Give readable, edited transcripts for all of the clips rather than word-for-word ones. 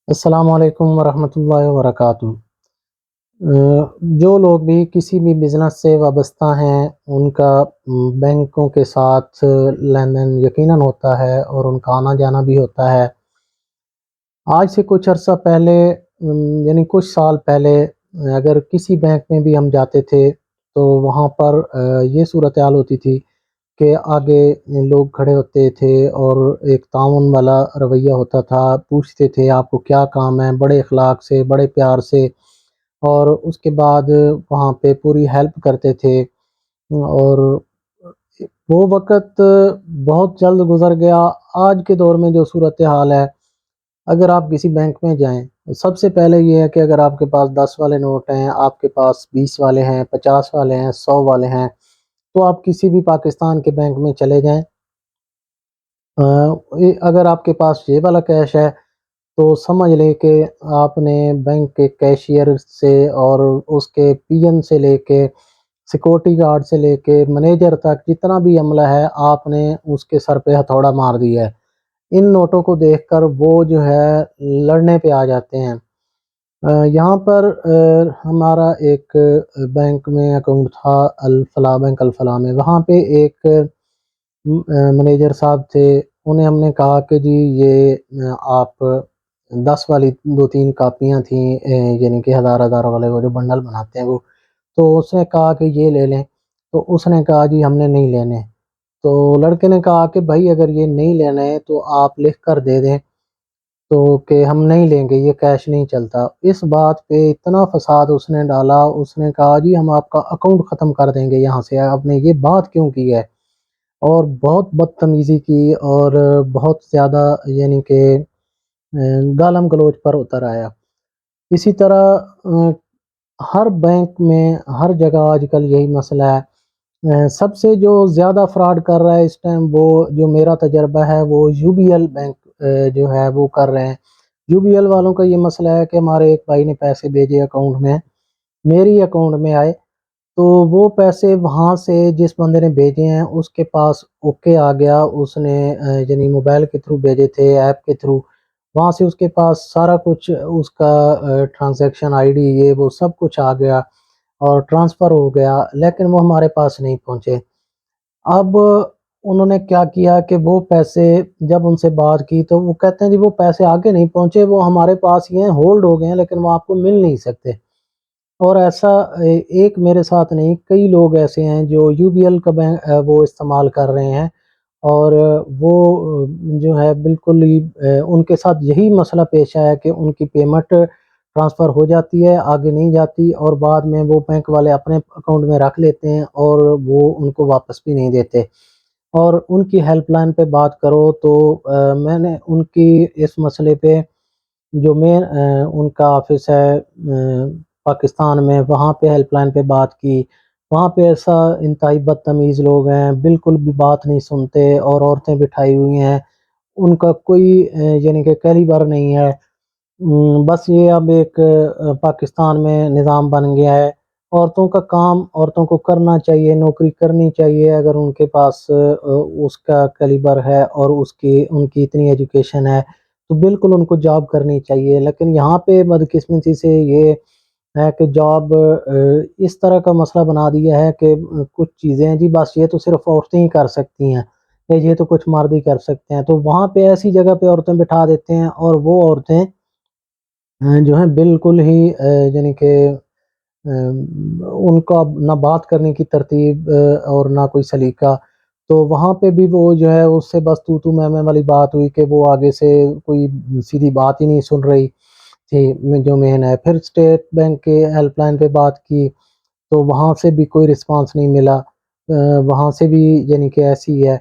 السلام علیکم ورحمۃ اللہ وبرکاتہ۔ جو لوگ بھی کسی بھی بزنس سے وابستہ ہیں ان کا بینکوں کے ساتھ لین دین یقیناً ہوتا ہے اور ان کا آنا جانا بھی ہوتا ہے۔ آج سے کچھ عرصہ پہلے یعنی کچھ سال پہلے اگر کسی بینک میں بھی ہم جاتے تھے تو وہاں پر یہ صورتحال ہوتی تھی کہ آگے لوگ کھڑے ہوتے تھے اور ایک تعاون والا رویہ ہوتا تھا، پوچھتے تھے آپ کو کیا کام ہے، بڑے اخلاق سے بڑے پیار سے، اور اس کے بعد وہاں پہ پوری ہیلپ کرتے تھے۔ اور وہ وقت بہت جلد گزر گیا۔ آج کے دور میں جو صورتحال ہے، اگر آپ کسی بینک میں جائیں، سب سے پہلے یہ ہے کہ اگر آپ کے پاس 10 والے نوٹ ہیں، آپ کے پاس 20 والے ہیں، 50 والے ہیں، 100 والے ہیں، تو آپ کسی بھی پاکستان کے بینک میں چلے جائیں، اگر آپ کے پاس یہ والا کیش ہے تو سمجھ لیں کہ آپ نے بینک کے کیشیئر سے اور اس کے پی این سے لے کے سیکورٹی گارڈ سے لے کے مینیجر تک جتنا بھی عملہ ہے آپ نے اس کے سر پہ ہتھوڑا مار دیا ہے۔ ان نوٹوں کو دیکھ کر وہ جو ہے لڑنے پہ آ جاتے ہیں۔ یہاں پر ہمارا ایک بینک میں اکاؤنٹ تھا، الفلاح بینک الفلاح میں، وہاں پہ ایک مینیجر صاحب تھے۔ انہیں ہم نے کہا کہ جی یہ آپ 10 والی 2-3 کاپیاں تھیں، یعنی کہ ہزار والے وہ جو بنڈل بناتے ہیں وہ، تو اس نے کہا کہ یہ لے لیں، تو اس نے کہا جی ہم نے نہیں لینے۔ تو لڑکے نے کہا کہ بھائی اگر یہ نہیں لینے تو آپ لکھ کر دے دیں تو کہ ہم نہیں لیں گے، یہ کیش نہیں چلتا۔ اس بات پہ اتنا فساد اس نے ڈالا، اس نے کہا جی ہم آپ کا اکاؤنٹ ختم کر دیں گے یہاں سے، آپ نے یہ بات کیوں کی ہے، اور بہت بدتمیزی کی اور بہت زیادہ یعنی کہ گالم گلوچ پر اتر آیا۔ اسی طرح ہر بینک میں ہر جگہ آج کل یہی مسئلہ ہے۔ سب سے جو زیادہ فراڈ کر رہا ہے اس ٹائم، وہ جو میرا تجربہ ہے، وہ یو بی ایل بینک جو ہے وہ کر رہے ہیں۔ یو بی ایل والوں کا یہ مسئلہ ہے کہ ہمارے ایک بھائی نے پیسے بھیجے اکاؤنٹ میں، میری اکاؤنٹ میں آئے، تو وہ پیسے وہاں سے جس بندے نے بھیجے ہیں اس کے پاس اوکے آ گیا، اس نے یعنی موبائل کے تھرو بھیجے تھے، ایپ کے تھرو، وہاں سے اس کے پاس سارا کچھ اس کا ٹرانزیکشن آئی ڈی یہ وہ سب کچھ آ گیا اور ٹرانسفر ہو گیا، لیکن وہ ہمارے پاس نہیں پہنچے۔ اب انہوں نے کیا کیا کہ وہ پیسے جب ان سے بات کی تو وہ کہتے ہیں جی وہ پیسے آگے نہیں پہنچے، وہ ہمارے پاس ہی ہیں، ہولڈ ہو گئے ہیں، لیکن وہ آپ کو مل نہیں سکتے۔ اور ایسا ایک میرے ساتھ نہیں، کئی لوگ ایسے ہیں جو یو بی ایل کا وہ استعمال کر رہے ہیں، اور وہ جو ہے بالکل ہی ان کے ساتھ یہی مسئلہ پیش آیا کہ ان کی پیمنٹ ٹرانسفر ہو جاتی ہے، آگے نہیں جاتی، اور بعد میں وہ بینک والے اپنے اکاؤنٹ میں رکھ لیتے ہیں اور وہ ان کو واپس بھی نہیں دیتے۔ اور ان کی ہیلپ لائن پہ بات کرو تو میں نے ان کی اس مسئلے پہ جو مین ان کا آفس ہے پاکستان میں، وہاں پہ ہیلپ لائن پہ بات کی، وہاں پہ ایسا انتہائی بدتمیز لوگ ہیں، بالکل بھی بات نہیں سنتے، اور عورتیں بٹھائی ہوئی ہیں، ان کا کوئی یعنی کہ کیلیبر نہیں ہے۔ بس یہ اب ایک پاکستان میں نظام بن گیا ہے، عورتوں کا کام عورتوں کو کرنا چاہیے، نوکری کرنی چاہیے اگر ان کے پاس اس کا کیلیبر ہے اور ان کی اتنی ایجوکیشن ہے تو بالکل ان کو جاب کرنی چاہیے۔ لیکن یہاں پہ بدقسمتی سے یہ ہے کہ جاب اس طرح کا مسئلہ بنا دیا ہے کہ کچھ چیزیں جی بس یہ تو صرف عورتیں ہی کر سکتی ہیں، یا یہ تو کچھ مرد ہی کر سکتے ہیں، تو وہاں پہ ایسی جگہ پہ عورتیں بٹھا دیتے ہیں، اور وہ عورتیں جو ہیں بالکل ہی یعنی کہ ان کا نہ بات کرنے کی ترتیب اور نہ کوئی سلیقہ، تو وہاں پہ بھی وہ جو ہے اس سے بس تو میں والی بات ہوئی کہ وہ آگے سے کوئی سیدھی بات ہی نہیں سن رہی تھی جو مین ہے۔ پھر اسٹیٹ بینک کے ہیلپ لائن پہ بات کی تو وہاں سے بھی کوئی رسپانس نہیں ملا، وہاں سے بھی یعنی کہ ایسی ہے۔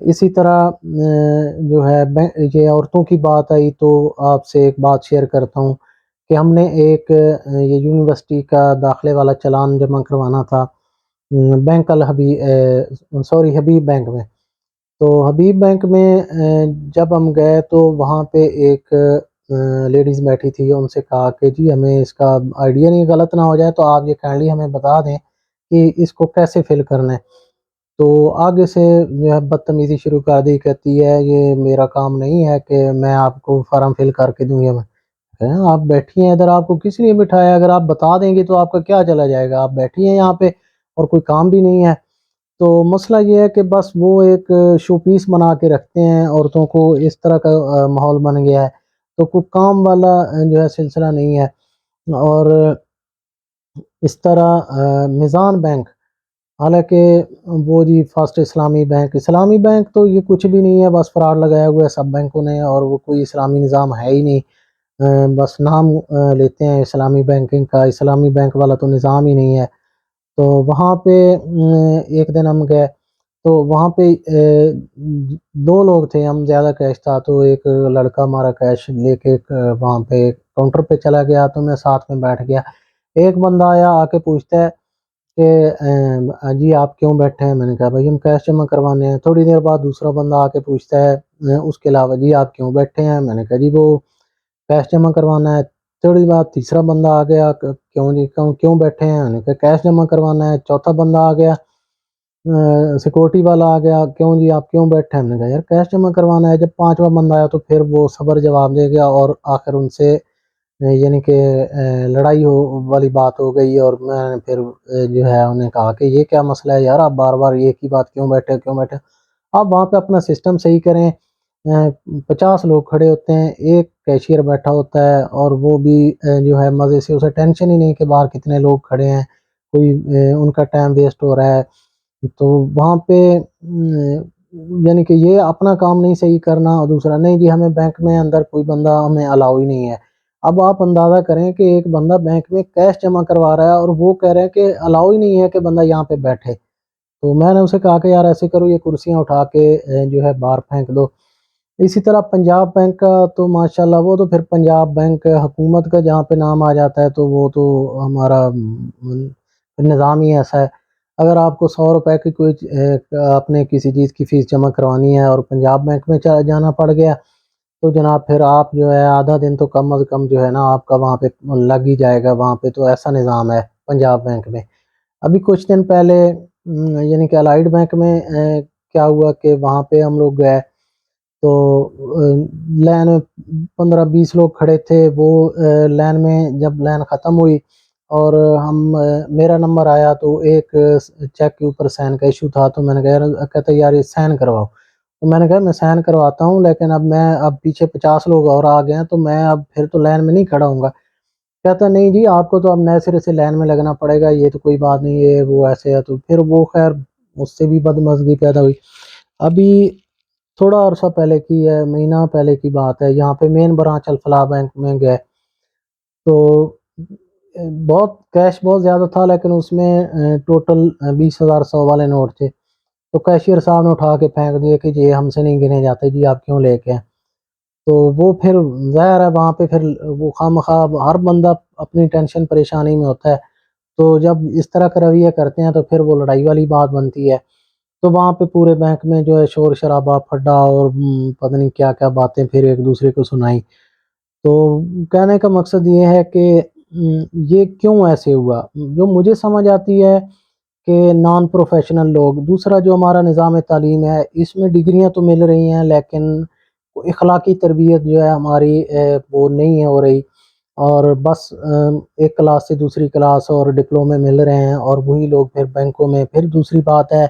اسی طرح جو ہے یہ عورتوں کی بات آئی تو آپ سے ایک بات شیئر کرتا ہوں کہ ہم نے ایک یہ یونیورسٹی کا داخلے والا چلان جمع کروانا تھا بینک حبیب بینک میں۔ تو حبیب بینک میں جب ہم گئے تو وہاں پہ ایک لیڈیز بیٹھی تھی، ان سے کہا کہ جی ہمیں اس کا آئیڈیا نہیں، غلط نہ ہو جائے تو آپ یہ کائنڈلی ہمیں بتا دیں کہ اس کو کیسے فل کرنا ہے۔ تو آگے سے جو ہے بدتمیزی شروع کر دی، کہتی ہے یہ میرا کام نہیں ہے کہ میں آپ کو فارم فل کر کے دوں گا، آپ بیٹھی ہیں ادھر، آپ کو کس لیے بٹھایا؟ اگر آپ بتا دیں گے تو آپ کا کیا چلا جائے گا؟ آپ بیٹھی ہیں یہاں پہ اور کوئی کام بھی نہیں ہے۔ تو مسئلہ یہ ہے کہ بس وہ ایک شو پیس بنا کے رکھتے ہیں عورتوں کو، اس طرح کا ماحول بن گیا ہے، تو کوئی کام والا جو ہے سلسلہ نہیں ہے۔ اور اس طرح میزان بینک، حالانکہ وہ جی فرسٹ اسلامی بینک، اسلامی بینک تو یہ کچھ بھی نہیں ہے، بس فراڈ لگایا ہوا ہے سب بینکوں نے، اور وہ کوئی اسلامی نظام ہے ہی نہیں۔ بس نام لیتے ہیں اسلامی بینکنگ کا، اسلامی بینک والا تو نظام ہی نہیں ہے۔ تو وہاں پہ ایک دن ہم گئے، تو وہاں پہ دو لوگ تھے، ہم زیادہ کیش تھا، تو ایک لڑکا ہمارا کیش لے کے وہاں پہ کاؤنٹر پہ چلا گیا، تو میں ساتھ میں بیٹھ گیا۔ ایک بندہ آیا، آ کے پوچھتا ہے کہ جی آپ کیوں بیٹھے ہیں؟ میں نے کہا بھائی ہم کیش جمع کروانے ہیں۔ تھوڑی دیر بعد دوسرا بندہ آ کے پوچھتا ہے اس کے علاوہ، جی آپ کیوں بیٹھے ہیں؟ میں نے کہا جی وہ کیش جمع کروانا ہے۔ تھوڑی بعد تیسرا بندہ آ گیا، کیوں جی کیوں بیٹھے ہیں؟ میں نے کہا کیش جمع کروانا ہے۔ چوتھا بندہ آ گیا، سیکورٹی والا آ گیا، کیوں جی آپ کیوں بیٹھے ہیں؟ ہم نے کہا یار کیش جمع کروانا ہے۔ جب پانچواں بندہ آیا تو پھر وہ صبر جواب دے گیا، اور آخر ان سے یعنی کہ لڑائی والی بات ہو گئی، اور میں نے پھر جو ہے انہیں کہا کہ یہ کیا مسئلہ ہے یار، آپ بار بار ایک ہی بات کیوں بیٹھے؟ آپ وہاں پہ اپنا سسٹم صحیح کریں۔ 50 لوگ کھڑے ہوتے ہیں، ایک کیشیئر بیٹھا ہوتا ہے، اور وہ بھی جو ہے مزے سے، اسے ٹینشن ہی نہیں کہ باہر کتنے لوگ کھڑے ہیں، کوئی ان کا ٹائم ویسٹ ہو رہا ہے۔ تو وہاں پہ یعنی کہ یہ اپنا کام نہیں صحیح کرنا، اور دوسرا نہیں جی ہمیں بینک میں اندر کوئی بندہ ہمیں الاؤ ہی نہیں ہے۔ اب آپ اندازہ کریں کہ ایک بندہ بینک میں کیش جمع کروا رہا ہے، اور وہ کہہ رہے ہیں کہ الاؤ ہی نہیں ہے کہ بندہ یہاں پہ بیٹھے۔ تو میں نے اسے کہا کہ یار ایسے کرو، یہ کرسیاں اٹھا کے جو ہے باہر پھینک دو۔ اسی طرح پنجاب بینک کا تو ماشاءاللہ وہ تو پھر پنجاب بینک حکومت کا جہاں پہ نام آ جاتا ہے تو وہ تو ہمارا نظام ہی ایسا ہے۔ اگر آپ کو 100 روپے کی کوئی اپنے کسی چیز کی فیس جمع کروانی ہے اور پنجاب بینک میں جانا پڑ گیا، تو جناب پھر آپ جو ہے آدھا دن تو کم از کم جو ہے نا آپ کا وہاں پہ لگ ہی جائے گا وہاں پہ۔ تو ایسا نظام ہے پنجاب بینک میں۔ ابھی کچھ دن پہلے یعنی کہ الائڈ بینک میں کیا ہوا کہ وہاں پہ ہم لوگ گئے، تو لائن 15-20 لوگ کھڑے تھے۔ وہ لائن میں جب لائن ختم ہوئی اور میرا نمبر آیا، تو ایک چیک کے اوپر سائن کا ایشو تھا، تو میں نے کہا، کہتا یار یہ سائن کرواؤ۔ تو میں نے کہا میں سائن کرواتا ہوں، لیکن اب پیچھے 50 لوگ اور آ گئے ہیں، تو میں اب پھر تو لائن میں نہیں کھڑا ہوں گا۔ کہتا نہیں جی آپ کو تو اب نئے سرے سے لائن میں لگنا پڑے گا، یہ تو کوئی بات نہیں ہے، وہ ایسے ہے۔ تو پھر وہ خیر اس سے بھی بدمزگی پیدا ہوئی۔ ابھی تھوڑا عرصہ پہلے کی ہے، مہینہ پہلے کی بات ہے، یہاں پہ مین برانچ الفلاح بینک میں گئے، تو بہت کیش بہت زیادہ تھا، لیکن اس میں ٹوٹل 20,000 100 والے نوٹ تھے۔ تو کیشیئر صاحب نے اٹھا کے پھینک دیے کہ جی ہم سے نہیں گنے جاتے، جی آپ کیوں لے کے ہیں؟ تو وہ پھر ظاہر ہے وہاں پہ پھر وہ خواہ ہر بندہ اپنی ٹینشن پریشانی میں ہوتا ہے، تو جب اس طرح کا رویہ کرتے ہیں تو پھر وہ لڑائی والی بات بنتی ہے۔ تو وہاں پہ پورے بینک میں جو ہے شور شرابہ پھڈا، اور پتہ نہیں کیا کیا باتیں پھر ایک دوسرے کو سنائی۔ تو کہنے کا مقصد یہ ہے کہ یہ کیوں ایسے ہوا؟ جو مجھے سمجھ آتی ہے کہ نان پروفیشنل لوگ، دوسرا جو ہمارا نظام تعلیم ہے اس میں ڈگریاں تو مل رہی ہیں، لیکن اخلاقی تربیت جو ہے ہماری وہ نہیں ہے ہو رہی، اور بس ایک کلاس سے دوسری کلاس اور ڈپلومے مل رہے ہیں، اور وہی لوگ پھر بینکوں میں۔ پھر دوسری بات ہے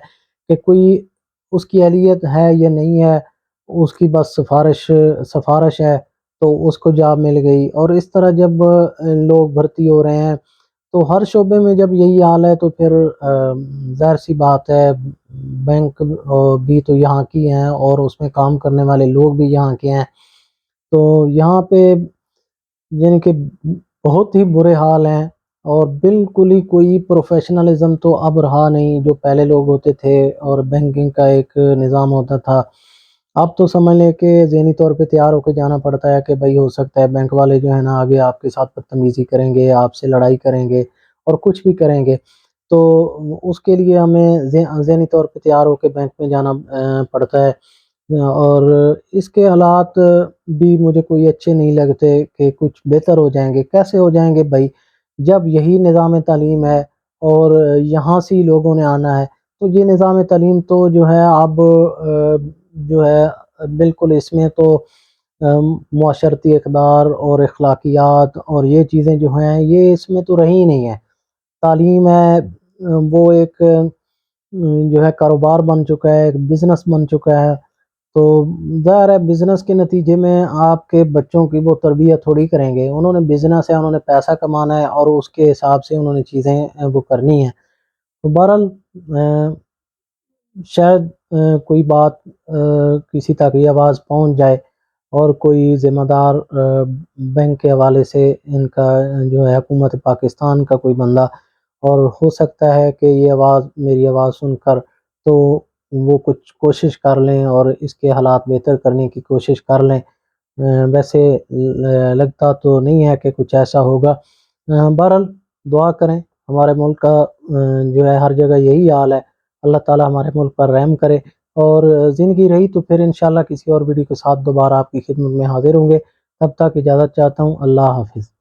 کہ کوئی اس کی اہلیت ہے یا نہیں ہے، اس کی بس سفارش ہے تو اس کو جاب مل گئی۔ اور اس طرح جب لوگ بھرتی ہو رہے ہیں تو ہر شعبے میں جب یہی حال ہے، تو پھر ظاہر سی بات ہے بینک بھی تو یہاں کی ہیں، اور اس میں کام کرنے والے لوگ بھی یہاں کے ہیں۔ تو یہاں پہ یعنی کہ بہت ہی برے حال ہیں، اور بالکل ہی کوئی پروفیشنلزم تو اب رہا نہیں جو پہلے لوگ ہوتے تھے، اور بینکنگ کا ایک نظام ہوتا تھا۔ اب تو سمجھ لیں کہ ذہنی طور پہ تیار ہو کے جانا پڑتا ہے کہ بھائی ہو سکتا ہے بینک والے جو ہے نا آگے آپ کے ساتھ بدتمیزی کریں گے، آپ سے لڑائی کریں گے، اور کچھ بھی کریں گے۔ تو اس کے لیے ہمیں ذہنی طور پہ تیار ہو کے بینک میں جانا پڑتا ہے۔ اور اس کے حالات بھی مجھے کوئی اچھے نہیں لگتے کہ کچھ بہتر ہو جائیں گے۔ کیسے ہو جائیں گے بھائی؟ جب یہی نظام تعلیم ہے اور یہاں سے ہی لوگوں نے آنا ہے، تو یہ نظام تعلیم تو جو ہے اب جو ہے بالکل اس میں تو معاشرتی اقدار اور اخلاقیات اور یہ چیزیں جو ہیں یہ اس میں تو رہی ہی نہیں ہے۔ تعلیم ہے وہ ایک جو ہے کاروبار بن چکا ہے، ایک بزنس بن چکا ہے۔ تو ظاہر ہے بزنس کے نتیجے میں آپ کے بچوں کی وہ تربیت تھوڑی کریں گے، انہوں نے بزنس ہے، انہوں نے پیسہ کمانا ہے اور اس کے حساب سے انہوں نے چیزیں وہ کرنی ہیں۔ تو بہرحال شاید کوئی بات کسی تک یہ آواز پہنچ جائے اور کوئی ذمہ دار بینک کے حوالے سے ان کا جو ہے حکومت پاکستان کا کوئی بندہ، اور ہو سکتا ہے کہ یہ آواز میری آواز سن کر تو وہ کچھ کوشش کر لیں اور اس کے حالات بہتر کرنے کی کوشش کر لیں۔ ویسے لگتا تو نہیں ہے کہ کچھ ایسا ہوگا۔ بہرحال دعا کریں، ہمارے ملک کا جو ہے ہر جگہ یہی حال ہے، اللہ تعالی ہمارے ملک پر رحم کرے۔ اور زندگی رہی تو پھر انشاءاللہ کسی اور ویڈیو کے ساتھ دوبارہ آپ کی خدمت میں حاضر ہوں گے۔ تب تک اجازت چاہتا ہوں، اللہ حافظ۔